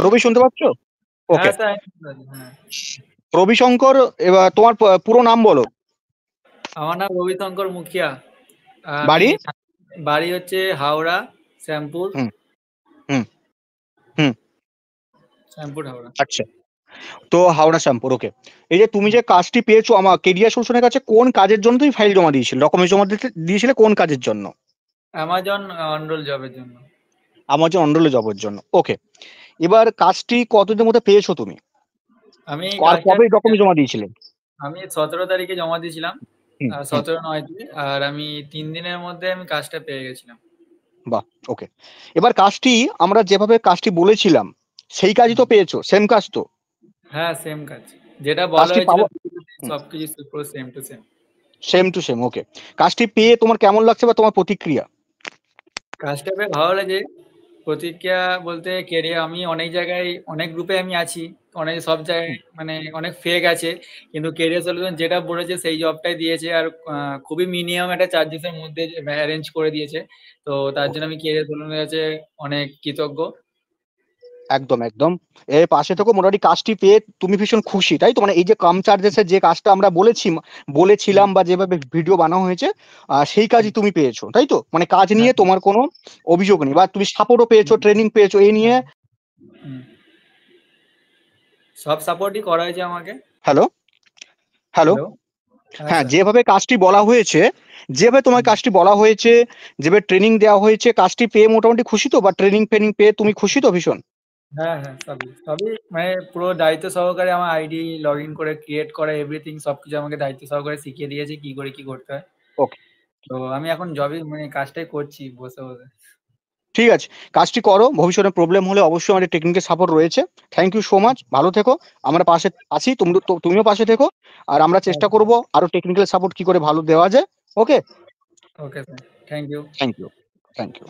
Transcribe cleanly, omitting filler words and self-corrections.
রবি শুনতে পাচ্ছ? ওকে। হ্যাঁ স্যার, আমি শুনতে পাচ্ছি, হ্যাঁ। রবিশঙ্কর, এবার তোমার পুরো নাম বলো। আমার নাম রবিশঙ্কর মুখিয়া। আমি বাড়ি? বাড়ি হচ্ছে হাওড়া, শ্যামপুর। হুম হুম হুম। শ্যামপুর হাওড়া। আচ্ছা, তো হাওড়া শ্যামপুর, ওকে। এই যে তুমি যে কাজটি পেয়েছো আমার কেরিয়ার সলিউশনের কাছে, কোন কাজের জন্য তুমি ফাইল জমা দিয়েছিলে, ডকুমেন্ট জমা দিয়েছিলে কোন কাজের জন্য? অ্যামাজন অনরোল জবের জন্য। আমাজন অন্ডলে জবের জন্য, ওকে। এবার কাজটি কতদিনের মধ্যে পেয়েছো তুমি, আমি আর কাজটা কবে ডকুমেন্ট জমা দিয়েছিলে? আমি 17 তারিখে জমা দিয়েছিলাম। হুম হুম। 17/9 আর আমি 3 দিনের মধ্যে আমি কাজটা পেয়ে গেছিলাম। বাহ, ওকে। এবার কাজটি আমরা যেভাবে কাজটি বলেছিলাম সেই কাজই তো পেয়েছো, সেম কাজ তো? হ্যাঁ, সেম কাজ। যেটা বলা কাজটি হয়েছিল পাওয়া, হুম, সবকিছু পুরো same to same. Same to same, okay. কাজটি পেয়ে তোমার কেমন লাগছে বা তোমার প্রতিক্রিয়া? কাজটা পেয়ে ভালো লাগে। প্রতিক্রিয়া বলতে কেরিয়ার আমি অনেক জায়গায় অনেক গ্রুপে আমি আছি। অনেক সব জায়গায় মানে অনেক ফেক আছে। কিন্তু কেরিয়ার সলিউশন যেটা বলেছে সেই জবটাই দিয়েছে আর খুবই মিনিমাম একটা চার্জেস এর মধ্যে অ্যারেঞ্জ করে দিয়েছে। তো তার জন্য ওকে, আমি কেরিয়ার সলিউশনের কাছে অনেক কৃতজ্ঞ। একদম একদম। এর পাশে থেকে মোটামুটি কাজটি পেয়ে তুমি ভীষণ খুশি, তাই তো? মানে এই যে কম চার্জেসের যে কাজটা আমরা বলেছিলাম বা যেভাবে ভিডিও বানানো হয়েছে, সেই কাজই তুমি পেয়েছো, তাই তো? মানে কাজ নিয়ে হ্যাঁ, তোমার কোনো অভিযোগ নেই, বা তুমি সাপোর্টও পেয়েছো, ট্রেনিং পেয়েছো এই নিয়ে। হুম। সব সাপোর্টই করা হয়েছে আমাকে। Hello, hello. হ্যালো। হ্যাঁ হ্যাঁ, স্যার। যেভাবে কাজটি বলা হয়েছে, যেভাবে তোমার কাজটি বলা হয়েছে, যেভাবে ট্রেনিং দেওয়া হয়েছে, কাজটি পেয়ে মোটামুটি খুশি তো? বা ট্রেনিং ফেনিং পেয়ে তুমি খুশি তো ভীষণ? হ্যাঁ, হ্যাঁ, সবই। সবই মানে পুরো দায়িত্ব সহকারে আমার আইডি লগইন করে ক্রিয়েট করা এভরিথিং সবকিছু আমাকে দায়িত্ব সহকারে শিখিয়ে দিয়েছে কি করে কি করতে হয়। ওকে, তো আমি এখন জবই মানে কাজটাই করছি বসে, বসে। ঠিক আছে। কাজটি করো, ভবিষ্যতে প্রবলেম হলে অবশ্যই আমাদের টেকনিক্যাল সাপোর্ট রয়েছে। থ্যাংক ইউ সো মাচ, ভালো থেকো। আমরা পাশে আছি, তুমিও পাশে থেকো। আর আমরা চেষ্টা করব আরো টেকনিক্যাল সাপোর্ট কি করে ভালো দেওয়া যায়। Okay, okay sir. Thank you. Thank you, thank you.